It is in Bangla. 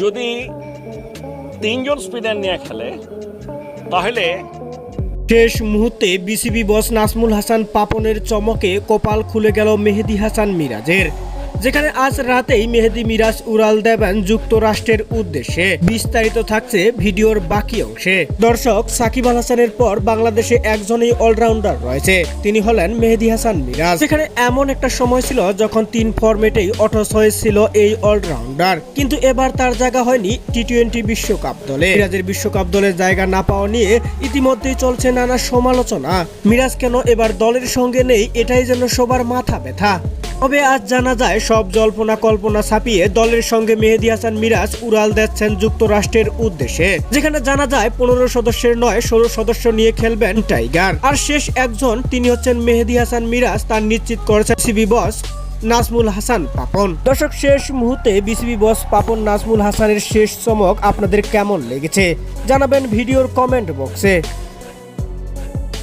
যদি তিনজন স্পিনার নিয়ে খেলে তাহলে শেষ মুহূর্তে বিসিবি বস নাজমুল হাসান পাপনের চমকে কপাল খুলে গেল মেহেদী হাসান মিরাজের, যেখানে আজ রাতেই মেহেদী মিরাজ উড়াল দেবেন যুক্তরাষ্ট্রের উদ্দেশ্যে। বিস্তারিত থাকছে ভিডিওর বাকি অংশে। দর্শক, সাকিব আল হাসানের পর বাংলাদেশে একজনই অলরাউন্ডার রয়েছে, তিনি হলেন মেহেদী হাসান মিরাজ। সেখানে এমন একটা সময় ছিল যখন 3 ফরম্যাটেই অটস হয়েছিল এই অলরাউন্ডার, কিন্তু এবার তার জায়গা হয়নি টি-20 বিশ্বকাপ দলে। মিরাজের বিশ্বকাপ দলে জায়গা না পাওয়া নিয়ে ইতিমধ্যেই চলছে নানা সমালোচনা। মিরাজ কেন এবার দলের সঙ্গে নেই, এটাই যেন সবার মাথা ব্যথা। তবে আজ জানা যায় সব জল্পনা কল্পনা ছাপিয়ে দলের সঙ্গে মেহেদী হাসান মিরাজ উড়াল দিচ্ছেন যুক্তরাষ্ট্রের উদ্দেশ্যে, যেখানে জানা যায় 15 সদস্যের নয় 16 সদস্য নিয়ে খেলবেন টাইগার। আর শেষ একজন তিনি হচ্ছেন মেহেদী হাসান মিরাজ, তার নিশ্চিত করেছেন বিসিবি বস নাজমুল হাসান পাপন। দর্শক, শেষ মুহূর্তে বিসিবি বস পাপন নাজমুল হাসানের শেষ চমক আপনাদের কেমন লেগেছে জানাবেন ভিডিওর কমেন্ট বক্সে।